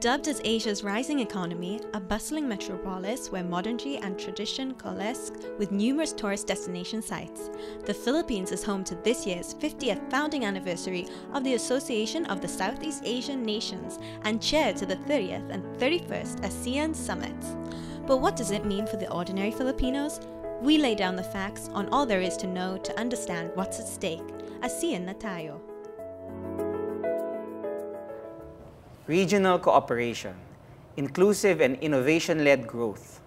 Dubbed as Asia's rising economy, a bustling metropolis where modernity and tradition coalesce with numerous tourist destination sites, the Philippines is home to this year's 50th founding anniversary of the Association of the Southeast Asian Nations and chair to the 30th and 31st ASEAN Summits. But what does it mean for the ordinary Filipinos? We lay down the facts on all there is to know to understand what's at stake. ASEAN na tayo. Regional cooperation, inclusive and innovation-led growth,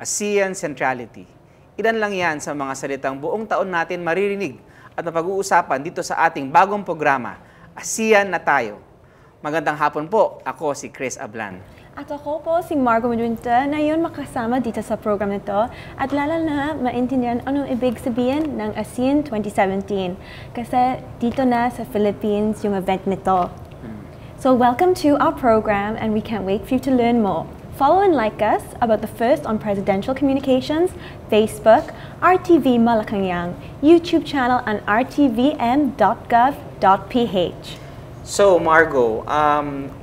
ASEAN centrality. Ilan lang yan sa mga salitang buong taon natin maririnig at mapag-uusapan dito sa ating bagong programa, ASEAN na tayo. Magandang hapon po, ako si Chris Ablan. At ako po si Margo Medunta na yun makasama dito sa program na to at lalo na maintindihan anong ibig sabihin ng ASEAN 2017 kasi dito na sa Philippines yung event nito. So welcome to our program and we can't wait for you to learn more. Follow and like us about the first on presidential communications, Facebook, RTV Malacanang, YouTube channel and rtvm.gov.ph. So Margo,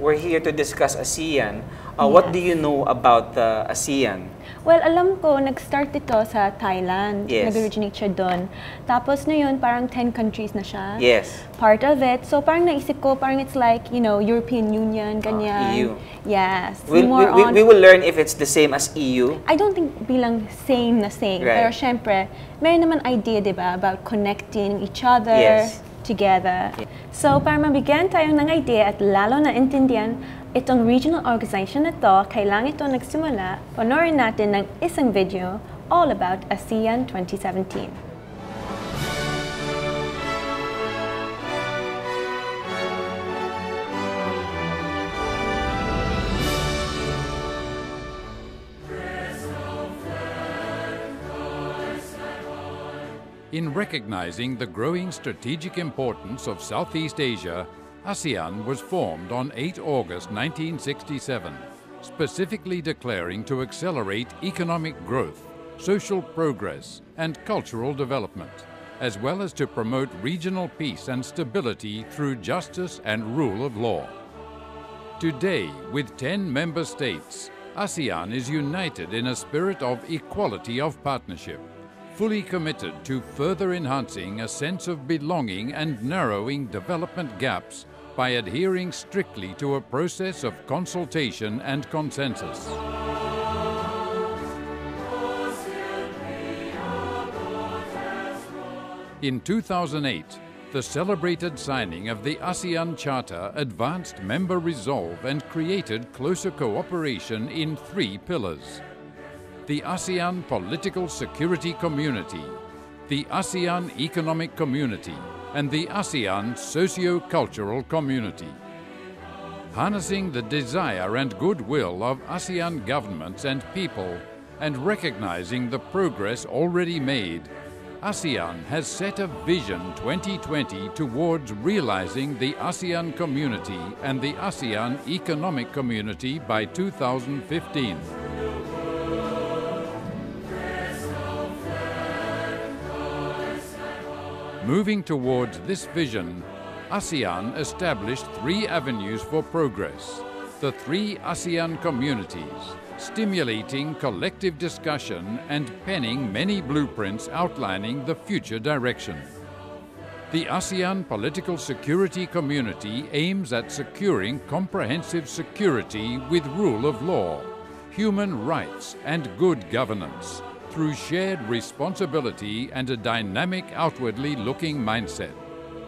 we're here to discuss ASEAN. What do you know about ASEAN? Well, alam ko, nag-start ito sa Thailand. Yes. Nag-originate siya doon. Tapos na yun, parang 10 countries na siya. Yes. Part of it. So parang naisip ko, parang it's like, you know, European Union, ganyan. EU. Yes. We will learn if it's the same as EU. I don't think bilang same na same. Right. Pero syempre, may naman idea, di ba, about connecting each other. Yes. Together. So, para mabigyan tayo ng idea at lalo na intindihan itong regional organization na to, kailangan ito nagsimula, panoorin natin ng isang video all about ASEAN 2017. In recognizing the growing strategic importance of Southeast Asia, ASEAN was formed on 8 August 1967, specifically declaring to accelerate economic growth, social progress, and cultural development, as well as to promote regional peace and stability through justice and rule of law. Today, with 10 member states, ASEAN is united in a spirit of equality of partnership, fully committed to further enhancing a sense of belonging and narrowing development gaps by adhering strictly to a process of consultation and consensus. In 2008, the celebrated signing of the ASEAN Charter advanced member resolve and created closer cooperation in 3 pillars: the ASEAN Political Security Community, the ASEAN Economic Community, and the ASEAN Socio-Cultural Community. Harnessing the desire and goodwill of ASEAN governments and people, and recognizing the progress already made, ASEAN has set a Vision 2020 towards realizing the ASEAN Community and the ASEAN Economic Community by 2015. Moving towards this vision, ASEAN established 3 avenues for progress: the 3 ASEAN communities, stimulating collective discussion and penning many blueprints outlining the future direction. The ASEAN Political Security Community aims at securing comprehensive security with rule of law, human rights, and good governance, through shared responsibility and a dynamic, outwardly looking mindset.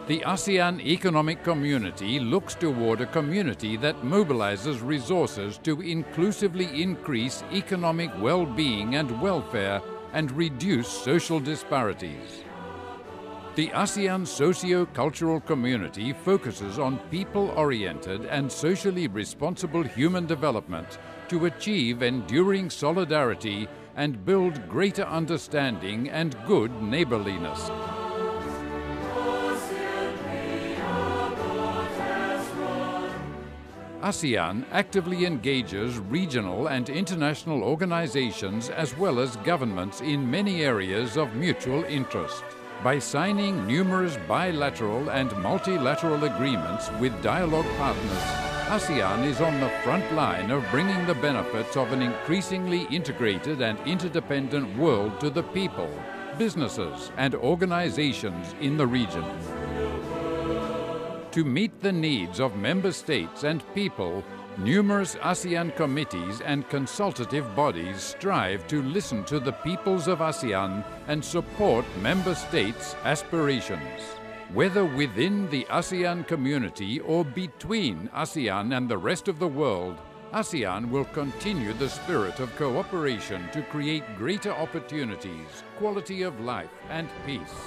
The ASEAN Economic Community looks toward a community that mobilizes resources to inclusively increase economic well-being and welfare and reduce social disparities. The ASEAN Socio-Cultural Community focuses on people-oriented and socially responsible human development to achieve enduring solidarity and build greater understanding and good neighborliness. ASEAN actively engages regional and international organizations as well as governments in many areas of mutual interest by signing numerous bilateral and multilateral agreements with dialogue partners ASEAN is on the front line of bringing the benefits of an increasingly integrated and interdependent world to the people, businesses, and organizations in the region. To meet the needs of member states and people, numerous ASEAN committees and consultative bodies strive to listen to the peoples of ASEAN and support member states' aspirations. Whether within the ASEAN community or between ASEAN and the rest of the world, ASEAN will continue the spirit of cooperation to create greater opportunities, quality of life, and peace.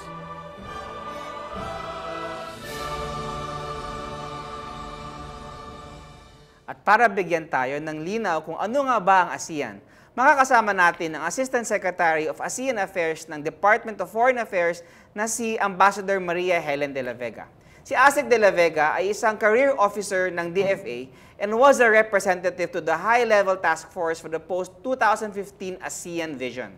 At para bigyan tayo ng linaw kung ano nga ba ang ASEAN, makakasama natin ang Assistant Secretary of ASEAN Affairs ng Department of Foreign Affairs na si Ambassador Maria Helen de la Vega. Si ASEC de la Vega ay isang career officer ng DFA and was a representative to the high-level task force for the post-2015 ASEAN Vision.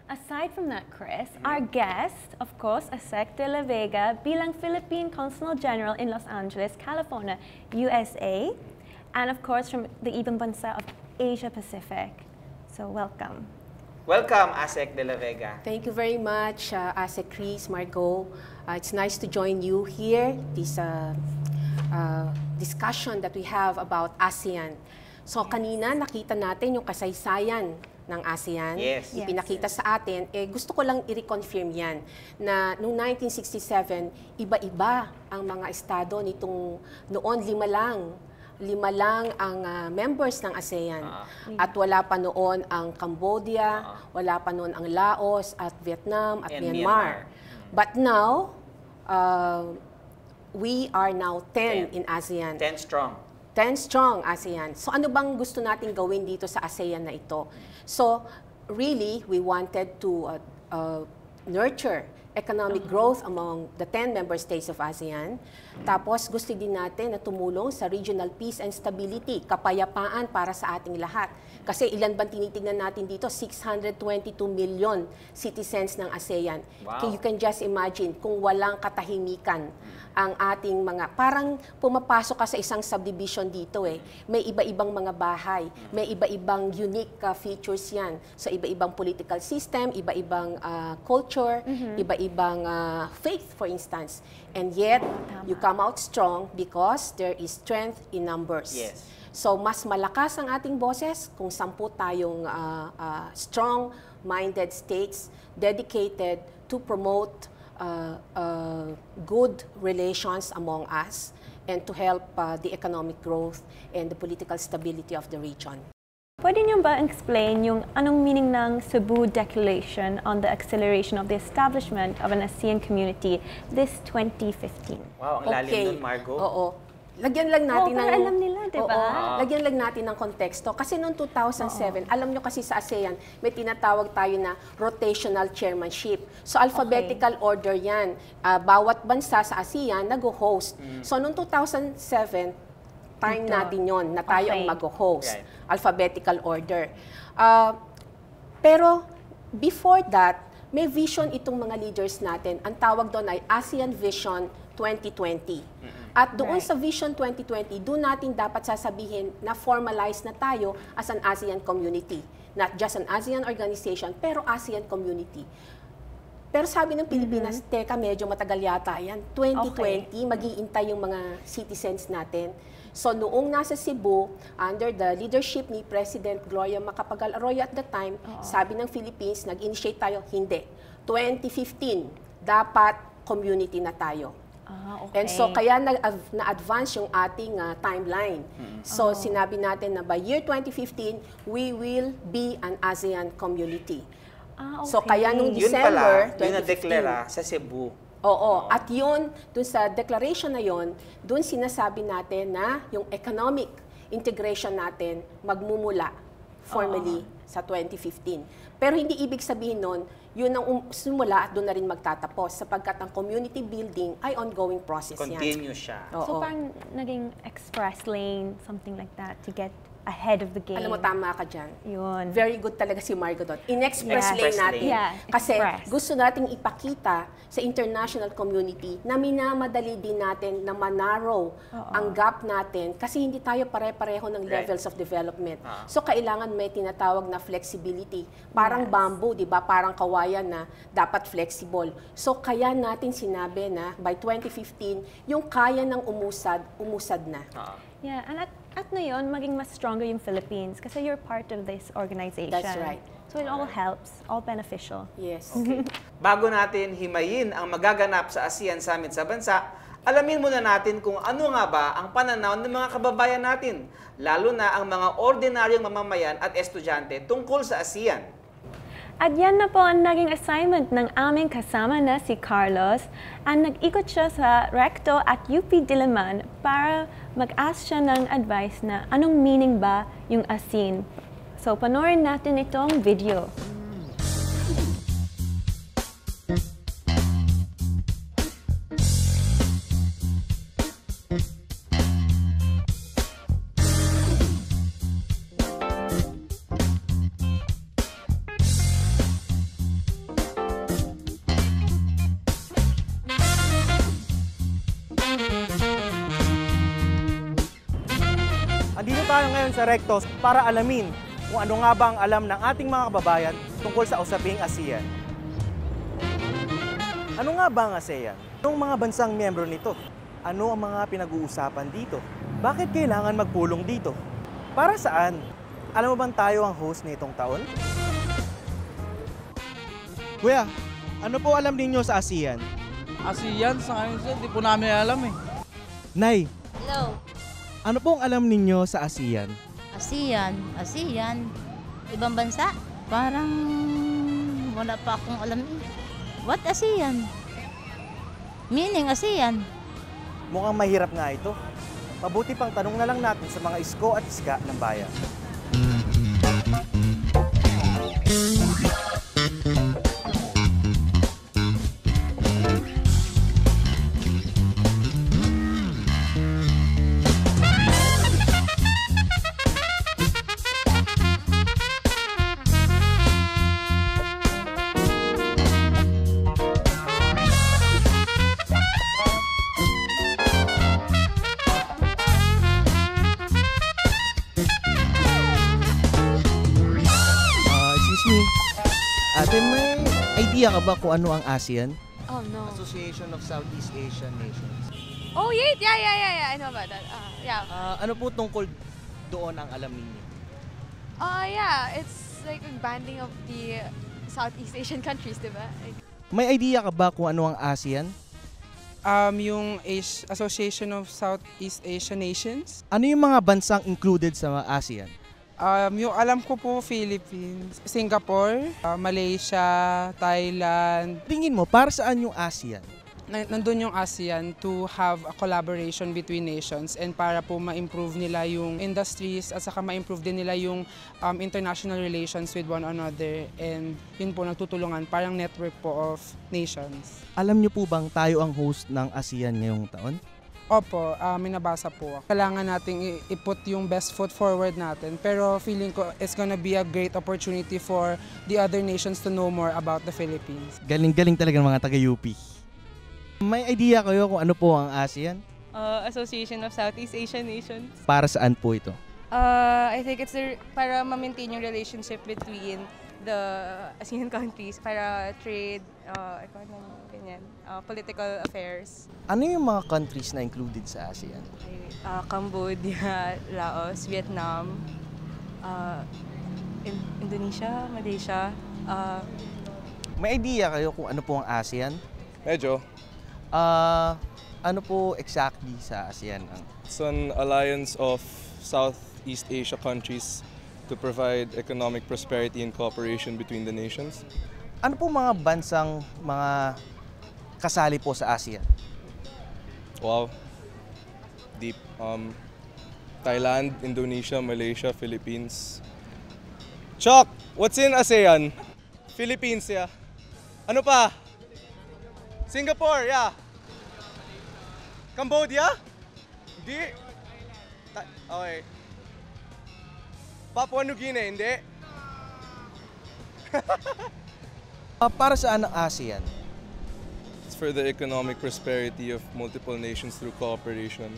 Aside from that, Chris, our guest, of course, ASEC de la Vega, bilang Philippine Consul General in Los Angeles, California, USA, and of course from the Ibang Bansa of Asia Pacific. So welcome. Welcome, ASEC de la Vega. Thank you very much, ASEC Chris, Margot. It's nice to join you here, this discussion that we have about ASEAN. So kanina nakita natin yung kasaysayan ng ASEAN. Yes. Ipinakita sa atin. Gusto ko lang i-reconfirm yan na noong 1967, iba-iba ang mga estado nitong noon lima lang ang members ng ASEAN. At wala pa noon ang Cambodia, wala pa noon ang Laos at Vietnam at Myanmar. But now, we are now 10 in ASEAN. 10 strong. 10 strong ASEAN. So ano bang gusto natin gawin dito sa ASEAN na ito? So really, we wanted to nurture economic growth among the 10 member states of ASEAN. Tapos gusto din natin na tumulong sa regional peace and stability, kapayapaan para sa ating lahat. Kasi ilan bang tinitingnan natin dito? 622 million citizens ng ASEAN. Wow. You can just imagine kung walang katahimikan ang ating mga, parang pumapasok ka sa isang subdivision dito May iba-ibang mga bahay, may iba-ibang unique features yan. So iba-ibang political system, iba-ibang culture, iba-ibang faith, for instance. And yet, you come out strong because there is strength in numbers. Yes. So mas malakas ang ating boses kung 10 tayong strong-minded states dedicated to promote good relations among us and to help the economic growth and the political stability of the region. Pwede niyo ba explain yung anong meaning ng Cebu Declaration on the acceleration of the establishment of an ASEAN community this 2015? Wow, ang lalim nun, Margot. Oo. Lagyan lang natin ng... alam nila, di ba? Lagyan lang natin ng konteksto. Kasi noong 2007, alam nyo kasi sa ASEAN, may tinatawag tayo na rotational chairmanship. So alphabetical order yan. Bawat bansa sa ASEAN nag-host. So noong 2007, time natin yon na tayo ang mag-host. Right. Alphabetical order. Pero before that, may vision itong mga leaders natin. Ang tawag doon ay ASEAN Vision 2020. At doon sa Vision 2020, doon natin dapat sasabihin na formalize na tayo as an ASEAN community. Not just an ASEAN organization, pero ASEAN community. Pero sabi ng Pilipinas, teka, medyo matagal yata yan. 2020, mag-iintay yung mga citizens natin. So noong nasa Cebu, under the leadership ni President Gloria Macapagal Arroyo at the time, sabi ng Philippines, nag-initiate tayo, hindi. 2015, dapat community na tayo. And so kaya na-advance yung ating timeline. So sinabi natin na by year 2015, we will be an ASEAN community. So kaya nung December 2015, yun na-deklara sa Cebu. At yun, dun sa declaration na yun, dun sinasabi natin na yung economic integration natin magmumula formally sa 2015. Pero hindi ibig sabihin nun, yun ang simula at doon na rin magtatapos sapagkat ang community building ay ongoing process yan. Continue siya. So parang naging express lane, something like that, to get ahead of the game. Alam mo, tama ka dyan. Yun. Very good talaga si Margo doon. In-express Yes. lane natin. Yeah, Kasi express. gusto nating ipakita sa international community na minamadali din natin na manarrow ang gap natin kasi hindi tayo pare-pareho ng levels of development. So, kailangan may tinatawag na flexibility. Parang bamboo, di ba? Parang kawayan na dapat flexible. So, kaya natin sinabi na by 2015, yung kaya ng umusad na. Yeah, and at ngayon, maging mas stronger yung Philippines kasi you're part of this organization. That's right. So it all helps, all beneficial. Yes. Bago natin himayin ang magaganap sa ASEAN Summit sa bansa, alamin muna natin kung ano nga ba ang pananaw ng mga kababayan natin, lalo na ang mga ordinaryong mamamayan at estudyante tungkol sa ASEAN. At yan na po ang naging assignment ng aming kasama na si Carlos. Ang nag-ikot siya sa Recto at UP Diliman para mag-ask siya ng advice na anong meaning ba yung ASEAN. So, panoorin natin itong video. Andito tayo ngayon sa Rectos para alamin kung ano nga ba ang alam ng ating mga kababayan tungkol sa usaping ASEAN. Ano nga ba ang ASEAN? Anong mga bansang miyembro nito? Ano ang mga pinag-uusapan dito? Bakit kailangan magpulong dito? Para saan? Alam mo bang tayo ang host nitong taon? Kuya, ano po alam ninyo sa ASEAN? ASEAN, sa ngayon sir, di po namin alam eh. Nay, Hello. ano pong alam ninyo sa ASEAN? ASEAN. Ibang bansa? Parang wala pa akong alam eh. What ASEAN? Meaning ASEAN? Mukhang mahirap nga ito. Mabuti pang tanong na lang natin sa mga isko at iska ng bayan. Excuse me. Ate, may idea ka ba kung ano ang ASEAN? Oh no. Association of Southeast Asian Nations. Oh yeah. I know about that. Yeah. Ano po tungkol doon ang alam ninyo? Yeah. It's like a banding of the Southeast Asian countries, diba? Like, May idea ka ba kung ano ang ASEAN? Yung Association of Southeast Asian Nations. Ano yung mga bansang included sa ASEAN? Yung alam ko po, Philippines, Singapore, Malaysia, Thailand. Tingin mo, para saan yung ASEAN? Nandun yung ASEAN to have a collaboration between nations and para po ma-improve nila yung industries at saka ma-improve din nila yung international relations with one another, and yun po nagtutulungan, parang network po of nations. Alam niyo po bang tayo ang host ng ASEAN ngayong taon? Opo, may nabasa po. Kailangan nating i-put yung best foot forward natin. Pero feeling ko it's gonna be a great opportunity for the other nations to know more about the Philippines. Galing-galing talaga ng mga taga-UP. May idea kayo kung ano po ang ASEAN? Association of Southeast Asian Nations. Para saan po ito? I think it's para ma-maintain yung relationship between the ASEAN countries, para trade, economy, ganyan, political affairs. Ano yung mga countries na included sa ASEAN? Cambodia, Laos, Vietnam, Indonesia, Malaysia. May idea kayo kung ano po ang ASEAN? Medyo. Ano po exactly sa ASEAN? It's an alliance of Southeast Asia countries to provide economic prosperity and cooperation between the nations. Ano po mga bansang mga kasali po sa ASEAN? Wow. Deep. Thailand, Indonesia, Malaysia, Philippines. Chok! What's in ASEAN? Philippines, yeah. Ano pa? Singapore, yeah. Cambodia? Hindi. Okay. Papua New Guinea, hindi. Para saan ang ASEAN? It's for the economic prosperity of multiple nations through cooperation.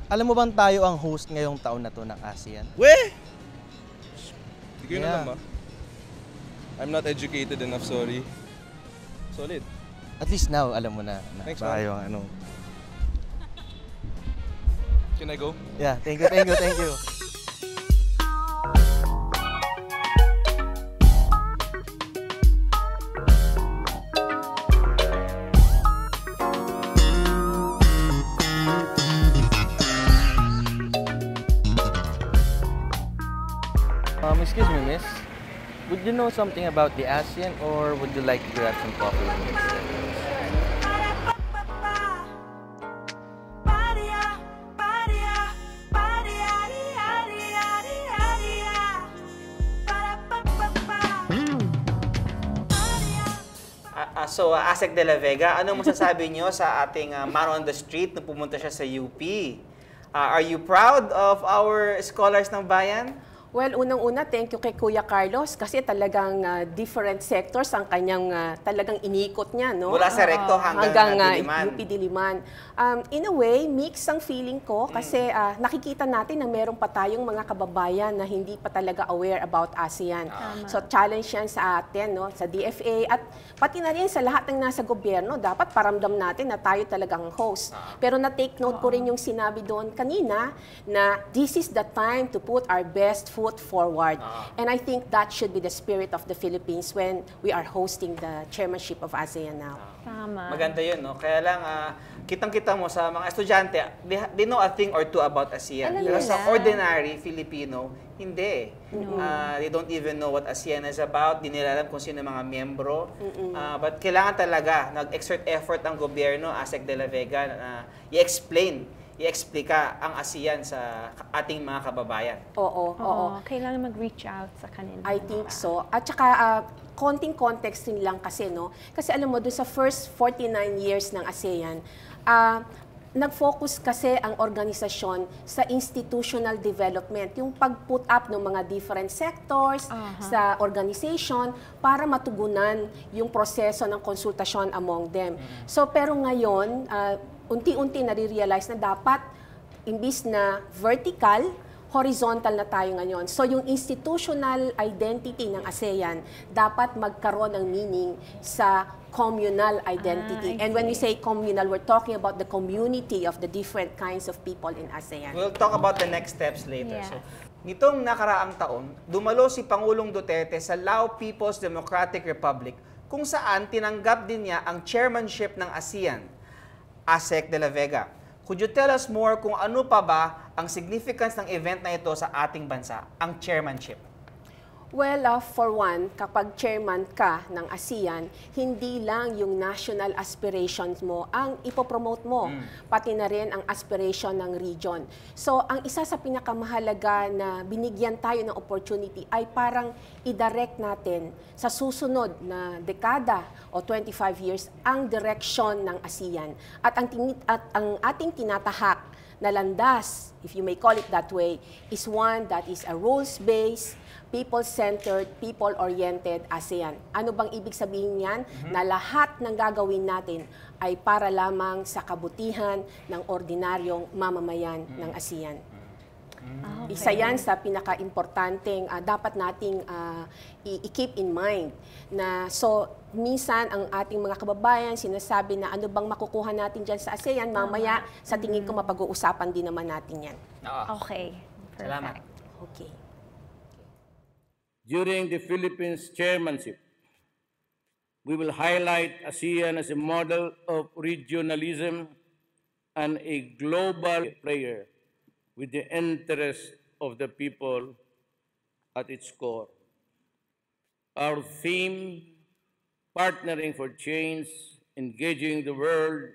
Alam mo bang tayo ang host ngayong taon na to ng ASEAN? Weh! Hindi ko yun Yeah. alam, ah. I'm not educated enough, sorry. Solid. At least now, alam mo na Thanks, tayo ang ano. Can I go? Yeah, thank you, thank you, thank you. Excuse me, miss. Would you know something about the ASEAN or would you like to grab some coffee with me instead? So, Asek de la Vega, ano masasabi niyo sa ating man on the street na pumunta siya sa UP? Are you proud of our scholars ng bayan? Well, unang-una, thank you kay Kuya Carlos kasi talagang different sectors ang kanyang talagang inikot niya, no? Mula sa Recto hanggang Diliman. UP Diliman. In a way, mix ang feeling ko kasi nakikita natin na meron pa tayong mga kababayan na hindi pa talaga aware about ASEAN. So, challenge yan sa atin, no? Sa DFA at pati na rin sa lahat ng nasa gobyerno, dapat paramdam natin na tayo talagang host. Pero na-take note ko rin yung sinabi doon kanina na this is the time to put our best foot forward. And I think that should be the spirit of the Philippines when we are hosting the chairmanship of ASEAN now. Tama. Maganda yun, no? Kaya lang, kitang-kita mo sa mga estudyante, they know a thing or two about ASEAN. Alam Pero nila. sa ordinary Filipino, hindi. They don't even know what ASEAN is about. Di nila alam kung sino mga miyembro. But kailangan talaga, nag-exert effort ang gobyerno, Asek de la Vega, na i-explika ang ASEAN sa ating mga kababayan. Oo. Kailangan mag-reach out sa kanila. I think so. At saka, konting context din lang kasi, no? Kasi alam mo, doon sa first 49 years ng ASEAN, nag-focus kasi ang organisasyon sa institutional development, yung pag-put up ng mga different sectors sa organization para matugunan yung proseso ng konsultasyon among them. So, pero ngayon, unti-unti nare-realize na dapat, imbis na vertical, horizontal na tayo ngayon. So yung institutional identity ng ASEAN dapat magkaroon ng meaning sa communal identity. And when we say communal, we're talking about the community of the different kinds of people in ASEAN. We'll talk about the next steps later. Yeah. So, nitong nakaraang taon, dumalo si Pangulong Duterte sa Lao People's Democratic Republic kung saan tinanggap din niya ang chairmanship ng ASEAN. Asek de la Vega, could you tell us more kung ano pa ba ang significance ng event na ito sa ating bansa, ang chairmanship? Well, for one, kapag chairman ka ng ASEAN, hindi lang yung national aspirations mo ang ipopromote mo, pati na rin ang aspiration ng region. So, ang isa sa pinakamahalaga na binigyan tayo ng opportunity ay parang i-direct natin sa susunod na dekada o 25 years ang direction ng ASEAN. At ang ating tinatahak na landas, if you may call it that way, is one that is a rules-based, people-centered, people-oriented ASEAN. Ano bang ibig sabihin niyan? Na lahat ng gagawin natin ay para lamang sa kabutihan ng ordinaryong mamamayan ng ASEAN. Isa yan sa pinaka-importanteng dapat nating i-keep in mind. Na, so, minsan ang ating mga kababayan sinasabi na ano bang makukuha natin dyan sa ASEAN, mamaya sa tingin ko mapag-uusapan din naman natin yan. Okay. Perfect. Salamat. Okay. During the Philippines chairmanship, we will highlight ASEAN as a model of regionalism and a global player with the interest of the people at its core. Our theme, partnering for change, engaging the world,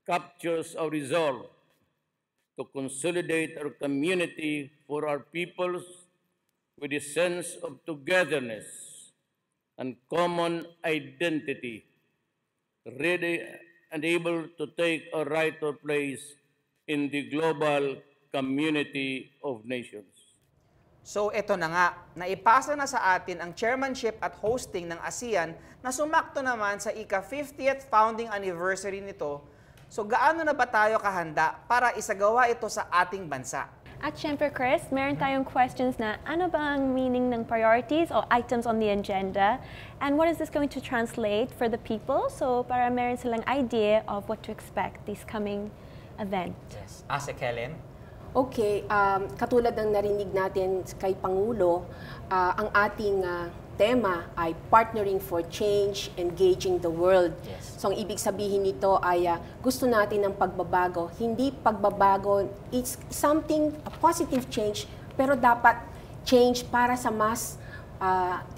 captures our resolve to consolidate our community for our peoples with a sense of togetherness and common identity, ready and able to take a rightful place in the global community of nations. So ito na nga, naipasa na sa atin ang chairmanship at hosting ng ASEAN na sumakto naman sa ika-50th founding anniversary nito. So gaano na ba tayo kahanda para isagawa ito sa ating bansa? At syempre, Chris, meron tayong questions na ano ba ang meaning ng priorities o items on the agenda? And what is this going to translate for the people? So para meron silang idea of what to expect this coming event. Yes. Ase Kellen? Okay, katulad ng narinig natin kay Pangulo, ang ating tema ay Partnering for Change, Engaging the World. Yes. So ang ibig sabihin nito ay gusto natin ng pagbabago. Hindi pagbabago, it's something, a positive change, pero dapat change para sa mas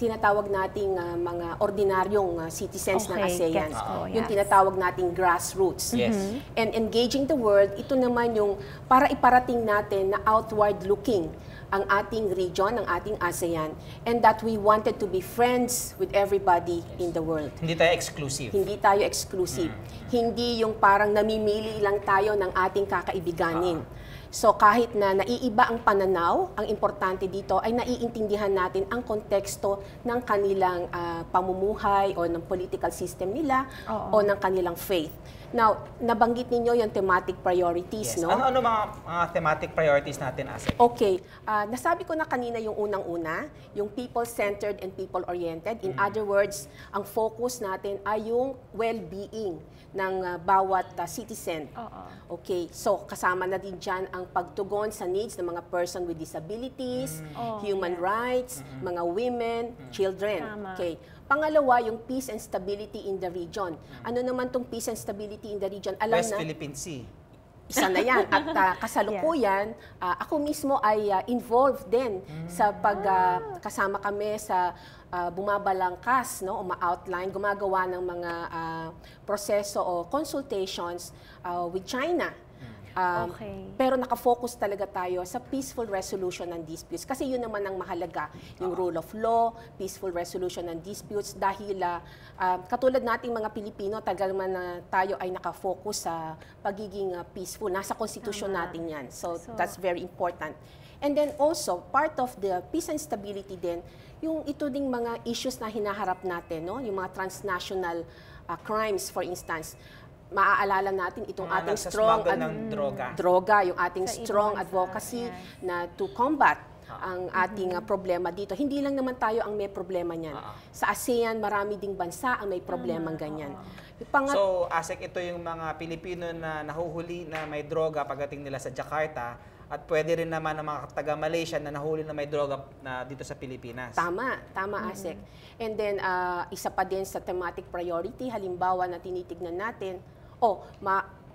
tinatawag nating mga ordinaryong citizens ng ASEAN. Yung tinatawag nating grassroots. Yes. And engaging the world, ito naman yung para iparating natin na outward looking ang ating region, ang ating ASEAN, and that we wanted to be friends with everybody in the world. Hindi tayo exclusive. Hindi tayo exclusive. Hindi yung parang namimili lang tayo ng ating kakaibiganin. So kahit na naiiba ang pananaw, ang importante dito ay naiintindihan natin ang konteksto ng kanilang pamumuhay o ng political system nila o ng kanilang faith. Now, nabanggit ninyo yung thematic priorities, Yes. no? Ano mga thematic priorities natin, Ase? Okay. Nasabi ko na kanina yung unang-una, yung people-centered and people-oriented. In other words, ang focus natin ay yung well-being ng bawat citizen. Okay. So, kasama na din dyan ang pagtugon sa needs ng mga person with disabilities, human rights, mga women, children. Okay. Pangalawa, yung peace and stability in the region. Ano naman tong peace and stability in the region? Alam West na, Philippine Sea. isa na yan. At kasalukuyan, ako mismo ay involved din sa kasama kami sa bumabalangkas, no, o ma-outline, gumagawa ng mga proseso o consultations with China. Pero nakafocus talaga tayo sa peaceful resolution ng disputes. Kasi yun naman ang mahalaga, yung rule of law, peaceful resolution ng disputes. Dahil katulad nating mga Pilipino, tagal man na tayo ay nakafocus sa pagiging peaceful. Nasa konstitusyon natin yan. So that's very important. And then also, part of the peace and stability din, yung ito ding mga issues na hinaharap natin, no? Yung mga transnational crimes, for instance. Maaalala natin itong ating strong droga, yung ating strong advocacy na to combat ang ating problema dito. Hindi lang naman tayo ang may problema niyan. Sa ASEAN, marami ding bansa ang may problemang ganyan. So, Asek, ito yung mga Pilipino na nahuhuli na may droga pagdating nila sa Jakarta, at pwede rin naman ang mga taga-Malaysia na nahuli na may droga na dito sa Pilipinas. Tama, Asek. And then, isa pa din sa thematic priority, halimbawa na tinitignan natin,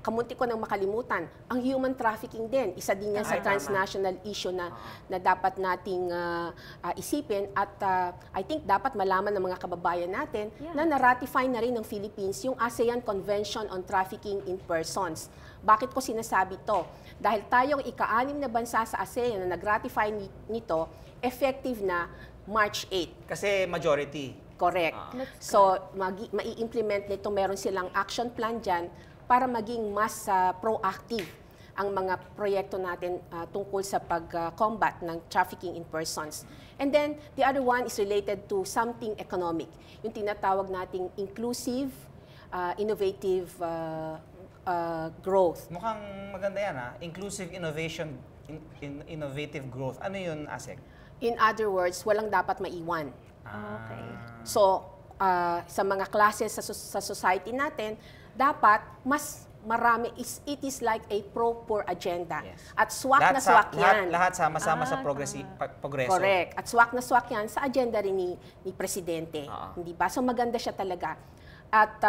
kamunti ko nang makalimutan, ang human trafficking din, isa din yan sa transnational issue na dapat nating isipin at I think dapat malaman ng mga kababayan natin na na-ratify na rin ng Philippines yung ASEAN Convention on Trafficking in Persons. Bakit ko sinasabi to? Dahil tayong ika-6 na bansa sa ASEAN na nag-ratify nito, effective na March 8. Kasi majority. Correct. So, mai-implement nito, meron silang action plan dyan para maging mas proactive ang mga proyekto natin tungkol sa pag-combat ng trafficking in persons. And then, the other one is related to something economic. Yung tinatawag nating inclusive, innovative growth. Mukhang maganda yan, ha? Inclusive innovation, innovative growth. Ano yun, Asek? In other words, walang dapat maiwan. Okay. So, sa mga classes sa society natin, dapat mas marami, it is like a pro-poor agenda. Yes. At swak na swak yan. Lahat sama-sama sa progreso. Correct. At swak na swak yan sa agenda rin ni Presidente. Hindi ba? So maganda siya talaga. At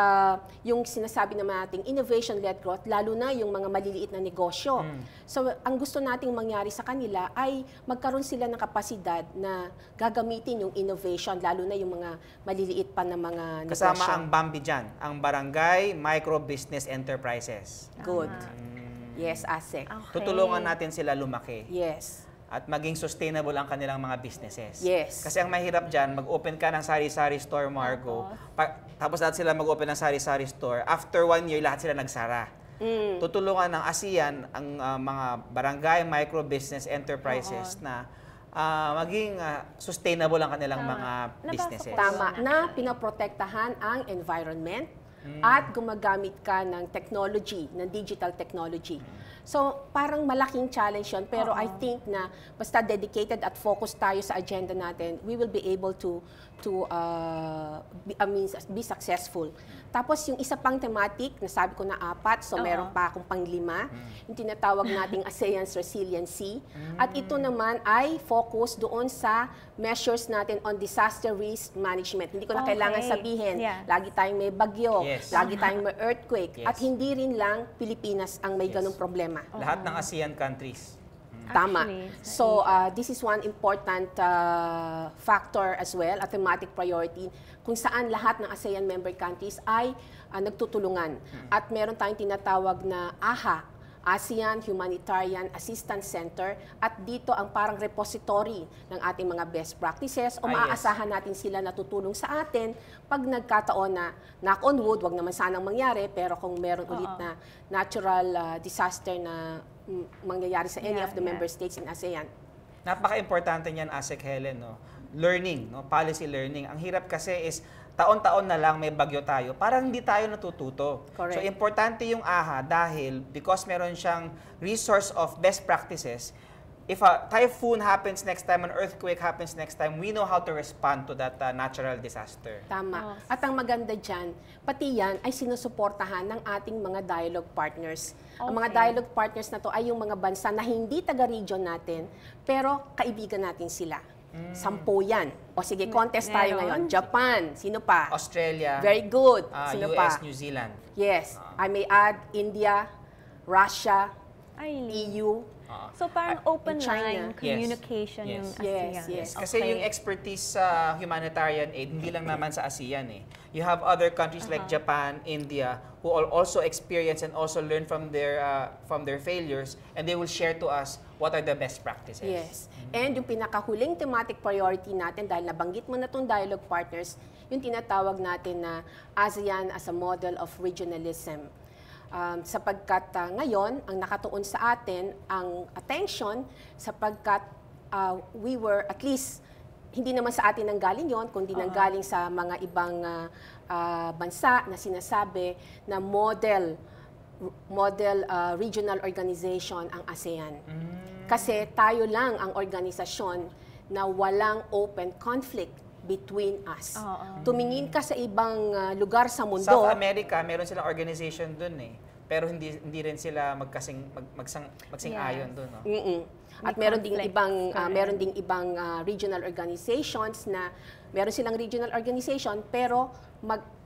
yung sinasabi naman nating innovation-led growth, lalo na yung mga maliliit na negosyo. So, ang gusto nating mangyari sa kanila ay magkaroon sila ng kapasidad na gagamitin yung innovation, lalo na yung mga maliliit pa na mga negosyo. Kasama ang BAMBI dyan, ang Barangay Micro Business Enterprises. Good. Yes, Asek. Tutulungan natin sila lumaki. Yes. At maging sustainable ang kanilang mga businesses. Yes. Kasi ang mahirap dyan, mag-open ka ng sari-sari store, Margo. Tapos lahat sila mag-open ng sari-sari store. After 1 year, lahat sila nagsara. Tutulungan ng ASEAN ang mga barangay micro business enterprises na maging sustainable ang kanilang mga businesses. Tama, na pinaprotektahan ang environment at gumagamit ka ng technology, ng digital technology. So, parang malaking challenge yun, pero I think na basta dedicated at focused tayo sa agenda natin, we will be able to be successful. Tapos yung isa pang thematic, nasabi ko na 4, so meron pa akong pang-5, yung tinatawag nating ASEAN's Resiliency. At ito naman ay focus doon sa measures natin on disaster risk management. Hindi ko na kailangan sabihin, lagi tayong may bagyo, lagi tayong may earthquake, at hindi rin lang Pilipinas ang may ganung problema. Lahat ng ASEAN countries. Tama. So, this is one important factor as well, a thematic priority, kung saan lahat ng ASEAN member countries ay nagtutulungan. At meron tayong tinatawag na AHA, ASEAN Humanitarian Assistance Center, at dito ang parang repository ng ating mga best practices o maaasahan natin sila na tutulong sa atin pag nagkataon na, knock on wood, wag naman sanang mangyari, pero kung meron ulit na natural disaster na mangyayari sa any of the member states in ASEAN. Napaka-importante niyan, ASEC Helen, no? Learning, no? Policy learning. Ang hirap kasi is taon-taon na lang may bagyo tayo, parang hindi tayo natututo. Correct. So, importante yung AHA dahil because meron siyang resource of best practices, if a typhoon happens next time, an earthquake happens next time, we know how to respond to that natural disaster. Tama. At ang maganda dyan, pati yan ay sinusuportahan ng ating mga dialogue partners. Ang mga dialogue partners na to ay yung mga bansa na hindi taga-region natin, pero kaibigan natin sila. 10 yan. O sige, contest tayo ngayon. Japan. Sino pa? Australia. Very good. Sino US, pa? New Zealand. Yes. I may add India, Russia, EU. So parang open China. line communication yung ASEAN. Yes. Kasi yung expertise sa humanitarian aid, hindi lang naman sa ASEAN eh. You have other countries like Japan, India, who will also experience and also learn from their failures, and they will share to us what are the best practices. Yes. And yung pinakahuling thematic priority natin, dahil nabanggit mo na itong dialogue partners, yung tinatawag natin na ASEAN as a model of regionalism. Sapagkat ngayon, ang nakatuon sa atin ang attention sapagkat we were, at least, hindi naman sa atin nang galing yon, kundi nang galing sa mga ibang bansa na sinasabi na model regional organization ang ASEAN. Kasi tayo lang ang organisasyon na walang open conflict between us. Tumingin ka sa ibang lugar sa mundo. South America, meron silang organization dun eh. Pero hindi rin sila magsing-ayon dun. No? At meron ding ibang regional organizations na meron silang regional organization pero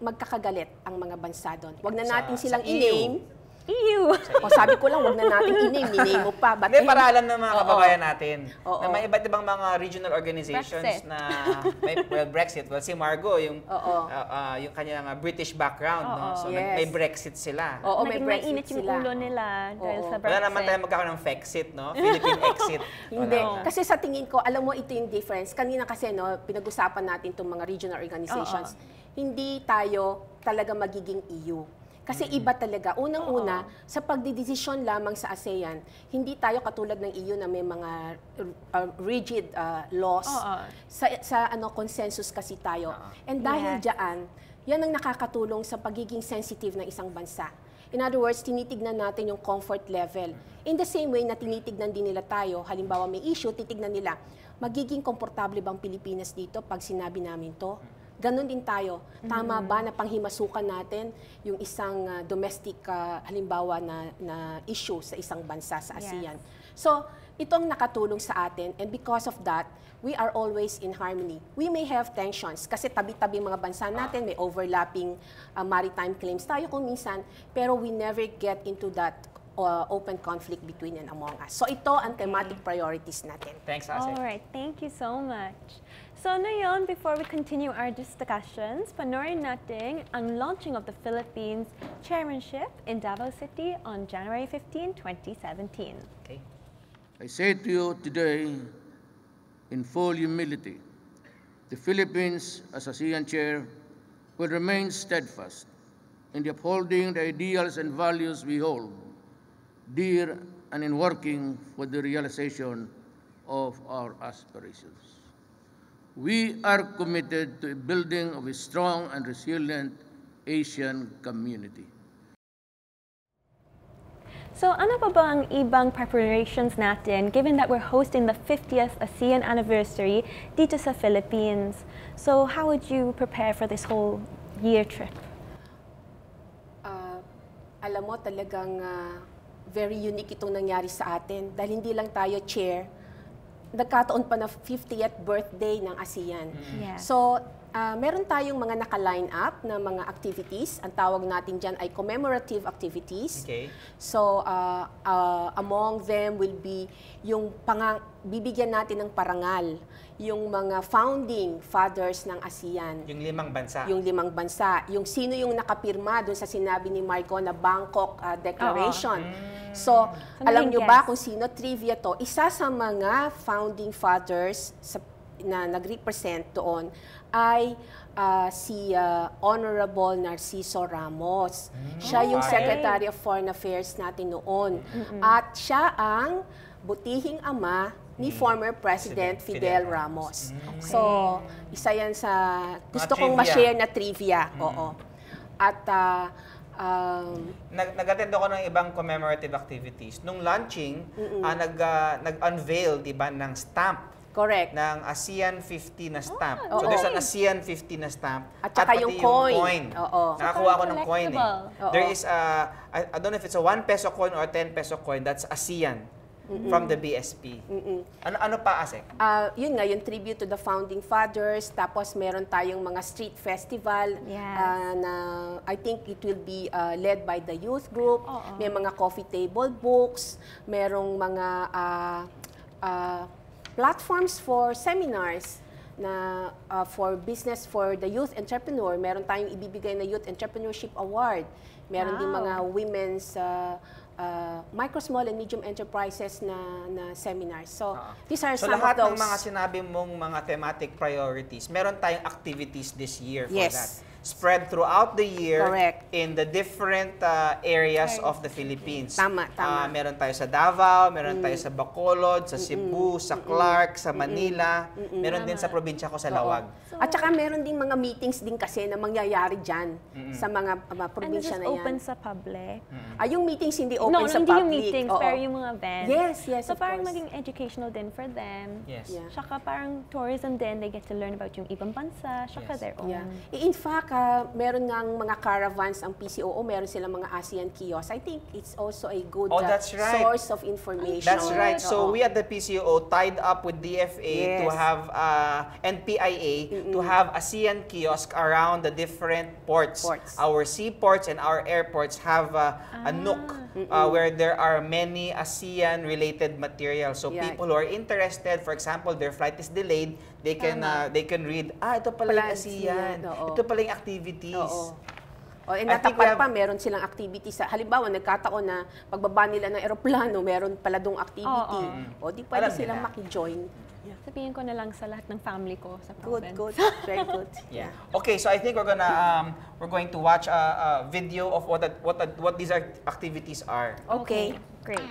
magkakagalit ang mga bansa doon. Wag na natin silang i-name. EU. O sabi ko lang, wag na natin i-name mo pa. Hindi, para alam ng mga kababayan natin na may iba't ibang mga regional organizations na may Brexit. Well, si Margo, yung kanyang British background, no? So may Brexit sila. Oo, may Brexit mainit yung ulo nila dahil sa Brexit. Wala naman tayo magkakaroon ng Fexit, no? Philippine exit. Hindi. Kasi sa tingin ko, alam mo, ito yung difference. Kanina kasi, no, pinag-usapan natin itong mga regional organizations. Hindi tayo talaga magiging EU. Kasi iba talaga. Unang-una, sa pagdidesisyon lamang sa ASEAN, hindi tayo katulad ng EU na may mga rigid laws. Sa consensus kasi tayo. And dahil diyan, yan ang nakakatulong sa pagiging sensitive ng isang bansa. In other words, tinitignan natin yung comfort level. In the same way na tinitignan din nila tayo, halimbawa may issue, titignan nila, magiging komportable bang Pilipinas dito pag sinabi namin to? Ganon din tayo. Tama ba na panghimasukan natin yung isang domestic, halimbawa na issue sa isang bansa sa ASEAN? So, itong nakatulong sa atin, and because of that, we are always in harmony. We may have tensions, kasi tabi-tabi mga bansa natin, may overlapping maritime claims tayo kung minsan, pero we never get into that open conflict between and among us. So, ito ang thematic priorities natin. Thanks, Ase. Alright, thank you so much. So ngayon, before we continue our discussions, panoorin natin ang launching of the Philippines chairmanship in Davao City on January 15, 2017. Okay. I say to you today, in full humility, the Philippines as ASEAN chair will remain steadfast in the upholding the ideals and values we hold dear and in working for the realization of our aspirations. We are committed to the building of a strong and resilient Asian community. So ano pa ba ang ibang preparations natin given that we're hosting the 50th ASEAN anniversary dito sa Philippines? So how would you prepare for this whole year trip? Alam mo, talagang very unique itong nangyari sa atin dahil hindi lang tayo chair, nagkataon pa na 50th birthday ng ASEAN. Yeah. So, meron tayong mga naka-line up na mga activities. Ang tawag natin dyan ay commemorative activities. Okay. So, among them will be yung bibigyan natin ng parangal yung mga founding fathers ng ASEAN. Yung 5 bansa. Yung 5 bansa. Yung sino yung nakapirma doon sa sinabi ni Marco na Bangkok Declaration. So, alam nyo ba kung sino? Trivia to. Isa sa mga founding fathers na nag-represent doon ay si Honorable Narciso Ramos. Siya yung Secretary of Foreign Affairs natin noon. At siya ang butihing ama ni former President Fidel Ramos. So, isa yan sa gusto kong ma-share na trivia. Oo. At nag-attend ako ng ibang commemorative activities. Nung launching, nag-unveil, di ba, ng stamp. Correct. Ng ASEAN 50 na stamp. So there's an ASEAN 50 na stamp. At saka yung coin. Nakakuha ko ng coin eh. There is I don't know if it's a 1 peso coin or 10 peso coin, that's ASEAN. From the BSP. Ano pa, Ase? Yun nga, yung tribute to the founding fathers. Tapos meron tayong mga street festival na I think it will be led by the youth group. May mga coffee table books. Merong mga platforms for seminars na for business for the youth entrepreneur. Meron tayong ibibigay na Youth Entrepreneurship Award. Meron din mga women's micro, small, and medium enterprises na seminars. So, these are some of those. So, lahat ng mga sinabi mong mga thematic priorities, meron tayong activities this year for that. Spread throughout the year in the different areas of the Philippines. Tama. Meron tayo sa Davao, meron tayo sa Bacolod, sa Cebu, sa Clark, sa Manila, meron din sa probinsya ko sa Lawag. At saka meron din mga meetings din kasi na mangyayari dyan sa mga probinsya na yan. And this is open sa public? Yung meetings hindi open sa public. No, hindi yung meetings, pero yung mga events. Yes, so parang maging educational din for them. Yes. Saka parang tourism din, they get to learn about yung ibang bansa, saka their own. In fact, meron ngang mga caravans ang PCOO, meron silang mga ASEAN kiosks. I think it's also a good source of information. That's right. So we at the PCOO tied up with DFA to have, and PIA, to have ASEAN kiosk around the different ports. Our seaports and our airports have a nook where there are many ASEAN-related materials. So people who are interested, for example, their flight is delayed, they can read, ito pala yung ASEAN, ito pala yung activities. And natapat pa, meron silang activities. Halimbawa, nagkataon na pagbaba nila ng eroplano, meron pala dong activity. O di pwede silang maki-join. Sabihin ko na lang sa lahat ng family ko sa province. Good. Very good. Okay, so I think we're going to watch a video of what these activities are. Okay. Great.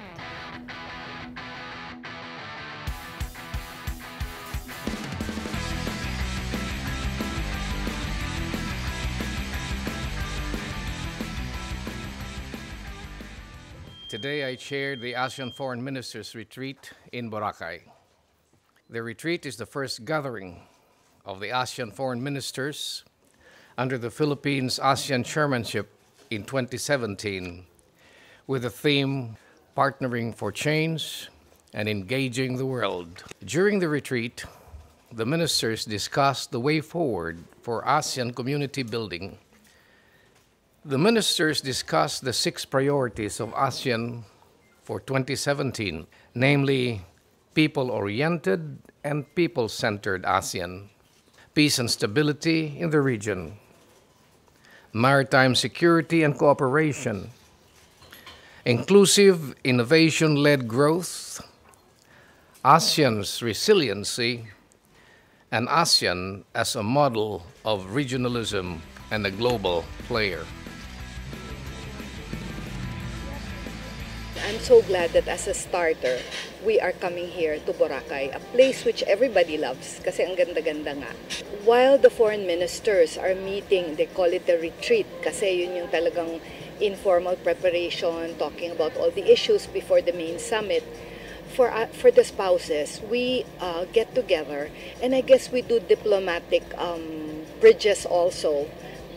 Today I chaired the ASEAN Foreign Ministers Retreat in Boracay. The retreat is the first gathering of the ASEAN Foreign Ministers under the Philippines ASEAN Chairmanship in 2017 with the theme Partnering for Change and Engaging the World. During the retreat, the ministers discussed the way forward for ASEAN community building. The ministers discussed the 6 priorities of ASEAN for 2017, namely people-oriented and people-centered ASEAN, peace and stability in the region, maritime security and cooperation, inclusive innovation-led growth, ASEAN's resiliency, and ASEAN as a model of regionalism and a global player. I'm so glad that as a starter, we are coming here to Boracay, a place which everybody loves kasi ang ganda-ganda nga. While the foreign ministers are meeting, they call it a retreat kasi yun yung talagang informal preparation, talking about all the issues before the main summit. For the spouses, we get together, and I guess we do diplomatic bridges also,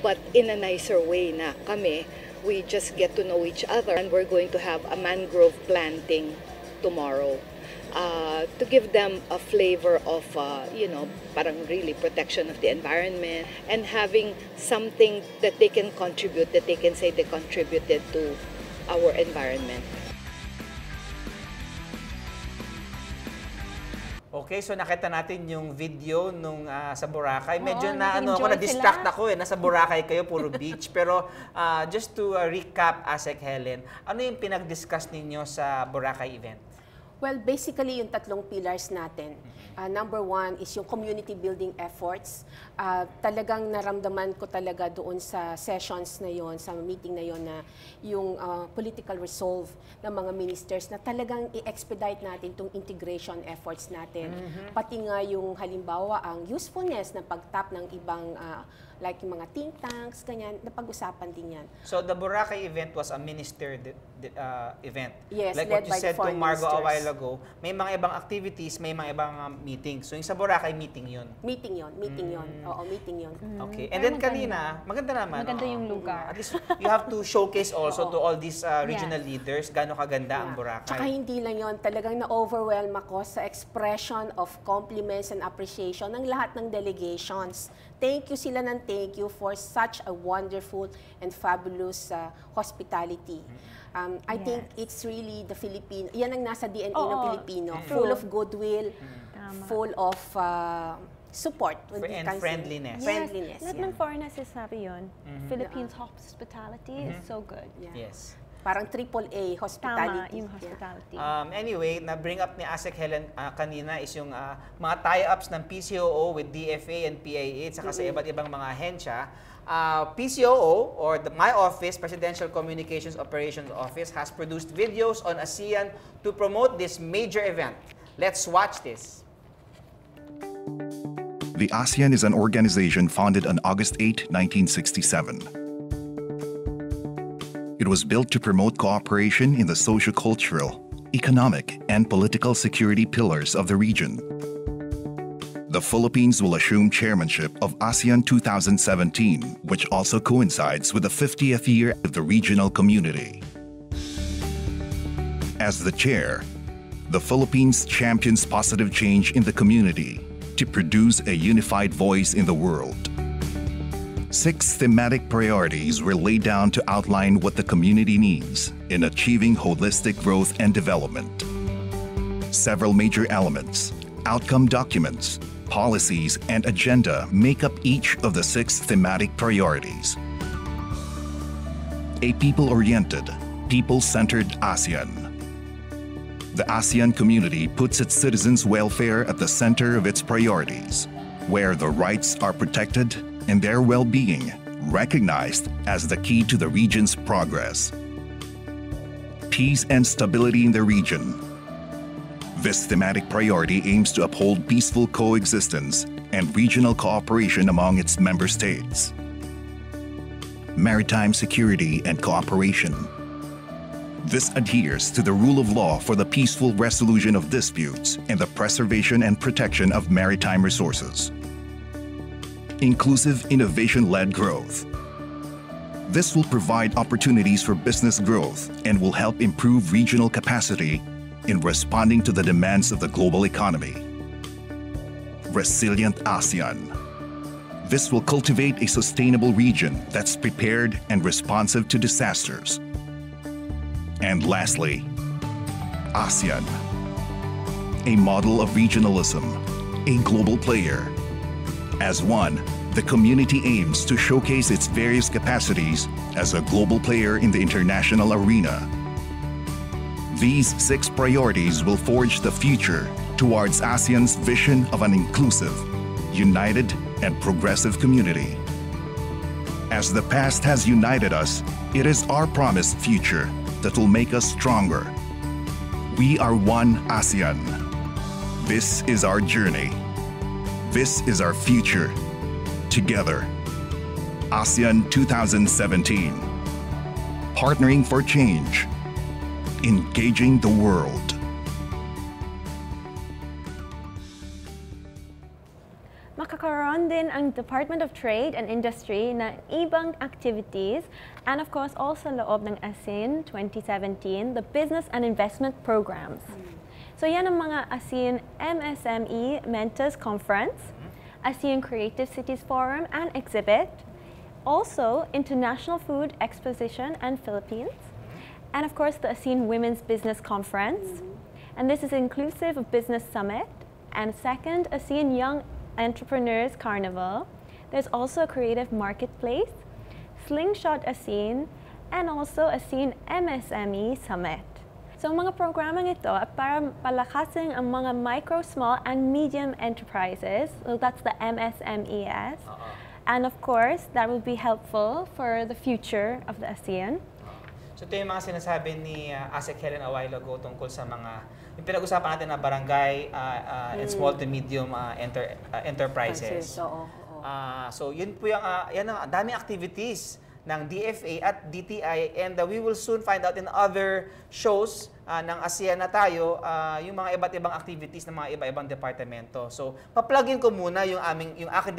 but in a nicer way na kami. We just get to know each other, and we're going to have a mangrove planting tomorrow to give them a flavor of, parang really protection of the environment and having something that they can contribute, that they can say they contributed to our environment. Okay, so nakita natin yung video nung sa Boracay. Medyo nag-enjoy na-distract sila. ako nasa Boracay kayo, puro beach. Pero just to recap, Asek Helen, ano yung pinag-discuss ninyo sa Boracay event? Well, basically, yung tatlong pillars natin. Number one is yung community building efforts. Talagang naramdaman ko talaga doon sa sessions na yon, sa meeting na yon, na yung political resolve ng mga ministers na talagang i-expedite natin itong integration efforts natin. Pati nga yung halimbawa ang usefulness ng pag-tap ng ibang like yung mga think tanks, ganyan, napag-usapan din yan. So the Boracay event was a minister event. Yes, like led what you by said the to foreign Margo a ministers. while ago, may mga ibang activities, may mga ibang meetings. So yung sa Boracay, meeting yun. Meeting yun. Oo, meeting yun. Okay. And then kanina, maganda naman. Maganda yung lugar. At least you have to showcase also to all these regional leaders gaano kaganda ang Boracay. Tsaka hindi lang yun, talagang na-overwhelm ako sa expression of compliments and appreciation ng lahat ng delegations. Thank you sila ng thank you for such a wonderful and fabulous hospitality. I think it's really the Filipino, yan ang nasa DNA ng Pilipino, full of goodwill, full of support. And friendliness. Friendliness. Lahat ng foreigners sabi yun. Philippines hospitality is so good. Yes. Parang AAA hospitality. Tama, yung hospitality. Anyway, na-bring up ni Asek Helen kanina is yung mga tie-ups ng PCOO with DFA and PIA saka sa iba't ibang mga ahensya. PCOO, or my office, Presidential Communications Operations Office, has produced videos on ASEAN to promote this major event. Let's watch this. The ASEAN is an organization founded on August 8, 1967. It was built to promote cooperation in the socio-cultural, economic, and political security pillars of the region. The Philippines will assume chairmanship of ASEAN 2017, which also coincides with the 50th year of the regional community. As the chair, the Philippines champions positive change in the community to produce a unified voice in the world. 6 thematic priorities were laid down to outline what the community needs in achieving holistic growth and development. Several major elements, outcome documents, policies, and agenda make up each of the 6 thematic priorities. A people-oriented, people-centered ASEAN. The ASEAN community puts its citizens' welfare at the center of its priorities, where the rights are protected and their well-being recognized as the key to the region's progress. Peace and stability in the region. This thematic priority aims to uphold peaceful coexistence and regional cooperation among its member states. Maritime security and cooperation. This adheres to the rule of law for the peaceful resolution of disputes and the preservation and protection of maritime resources. Inclusive innovation-led growth. This will provide opportunities for business growth and will help improve regional capacity in responding to the demands of the global economy. Resilient ASEAN. This will cultivate a sustainable region that's prepared and responsive to disasters. And lastly, ASEAN. A model of regionalism, a global player. As one, the community aims to showcase its various capacities as a global player in the international arena. These 6 priorities will forge the future towards ASEAN's vision of an inclusive, united, and progressive community. As the past has united us, it is our promised future that will make us stronger. We are one ASEAN. This is our journey. This is our future. Together. ASEAN 2017. Partnering for change. Engaging the world. Makakaroon din ang Department of Trade and Industry na ibang activities and of course also loob ng ASEAN 2017, the Business and Investment Programs. So yan ang mga ASEAN MSME Mentors Conference, ASEAN Creative Cities Forum and Exhibit, also International Food Exposition and Philippines, and of course the ASEAN Women's Business Conference. And this is inclusive of Business Summit, and second, ASEAN Young Entrepreneurs Carnival. There's also a creative marketplace, Slingshot ASEAN, and also ASEAN MSME Summit. So mga programang ito ay para palakasin ang mga micro, small, and medium enterprises. So that's the MSMEs. And of course, that will be helpful for the future of the ASEAN. So ito yung mga sinasabi ni ASEC Helen a while ago tungkol sa mga, yung pinag-usapan natin na barangay and small to medium enterprises. So yun po yung, yan ang daming activities ng DFA at DTI, and we will soon find out in other shows ng ASEAN na tayo yung mga iba't ibang activities ng mga iba-ibang departamento. So pa-plugin ko muna yung aking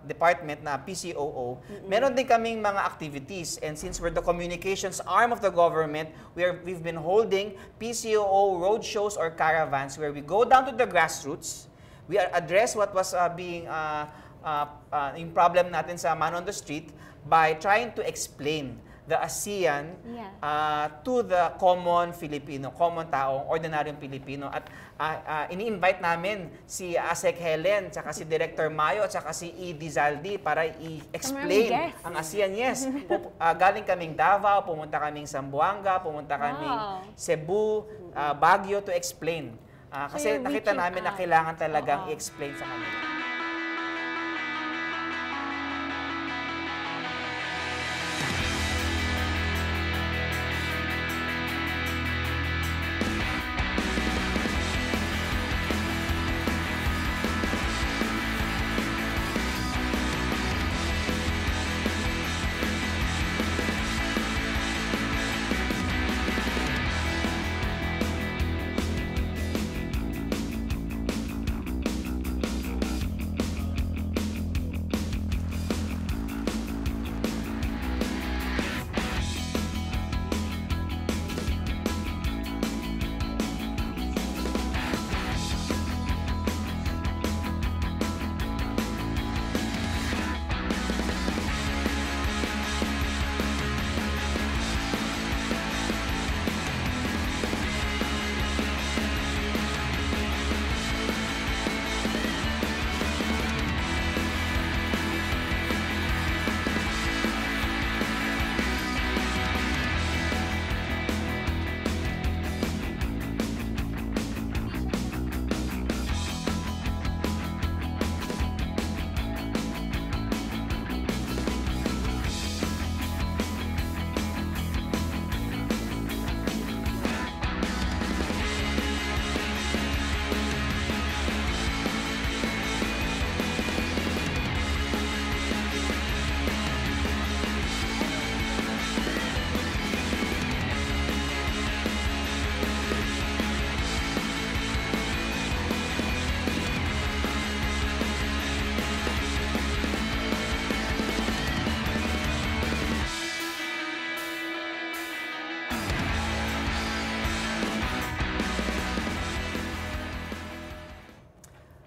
department na PCOO. Meron din kaming mga activities, and since we're the communications arm of the government, we've been holding PCOO road shows or caravans where we go down to the grassroots. We address what was being yung problem natin sa man on the street by trying to explain the ASEAN to the common Filipino, common taong, ordinaryong Pilipino. At ini-invite namin si ASEC Helen, tsaka si Director Mayo, tsaka si E. Dizaldi para i-explain ang ASEAN. Yes, galing kaming Davao, pumunta kaming Zamboanga, pumunta kaming Cebu, Baguio to explain. Kasi nakita namin na kailangan talagang i-explain sa kanila.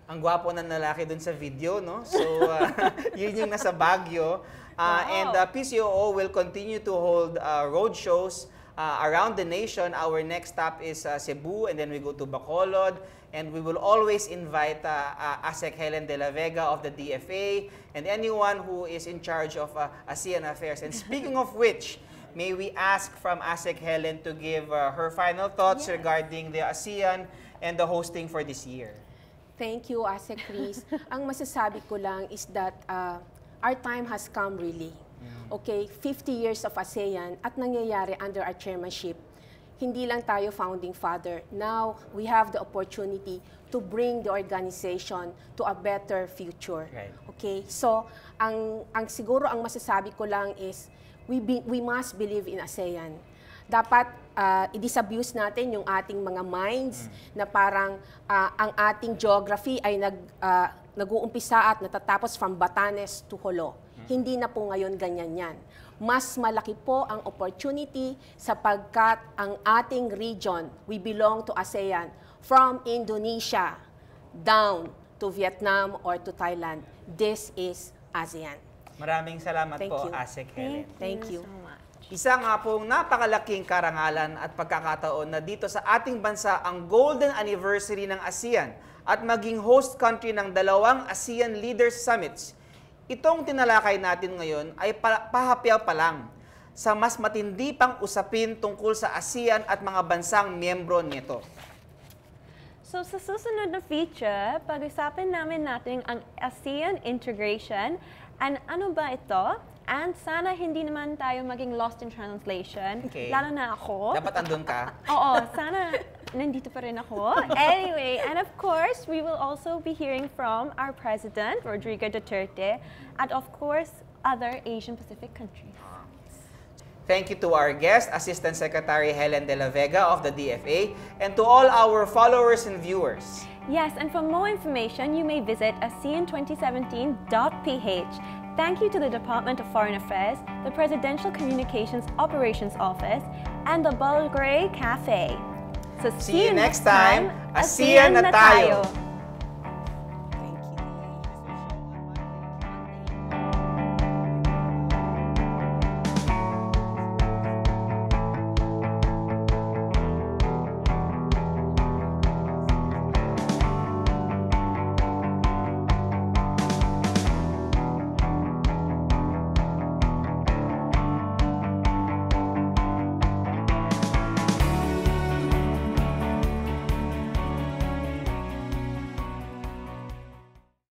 Ang gwapo ng lalaki dun sa video, no? So, yun yung nasa Baguio. And PCOO will continue to hold road shows around the nation. Our next stop is Cebu, and then we go to Bacolod. And we will always invite ASEC Helen de la Vega of the DFA and anyone who is in charge of ASEAN affairs. And speaking of which, may we ask from ASEC Helen to give her final thoughts regarding the ASEAN and the hosting for this year. Thank you, ASEC Chris. Ang masasabi ko lang is that our time has come really. Okay, 50 years of ASEAN at nangyayari under our chairmanship. hindi lang tayo founding father. Now, we have the opportunity to bring the organization to a better future. Right. Okay? So, ang siguro ang masasabi ko lang is, we must believe in ASEAN. Dapat i-disabuse natin yung ating mga minds na parang ang ating geography ay nag-uumpisa at natatapos from Batanes to Jolo. Hindi na po ngayon ganyan yan. Mas malaki po ang opportunity sapagkat ang ating region, we belong to ASEAN, from Indonesia down to Vietnam or to Thailand. This is ASEAN. Maraming salamat Thank po, you. ASEC Helen. Thank you. Isa nga pong napakalaking karangalan at pagkakataon na dito sa ating bansa ang Golden Anniversary ng ASEAN at maging host country ng 2 ASEAN Leaders Summits. Itong tinalakay natin ngayon ay pahapyaw pa lang sa mas matindi pang usapin tungkol sa ASEAN at mga bansang miyembro nito. So sa susunod na feature, pag-usapan natin ang ASEAN integration. And ano ba ito? And sana hindi naman tayo maging lost in translation. Okay. Lalo na ako. Dapat andun ka. Oo, sana nandito pa rin ako. Anyway, and of course, we will also be hearing from our President, Rodrigo Duterte, and of course, other Asian Pacific countries. Thank you to our guest, Assistant Secretary Helen De La Vega of the DFA, and to all our followers and viewers. Yes, and for more information, you may visit ASEAN2017.ph. Thank you to the Department of Foreign Affairs, the Presidential Communications Operations Office, and the Bulgari Cafe. So see you next time. ASEAN na tayo!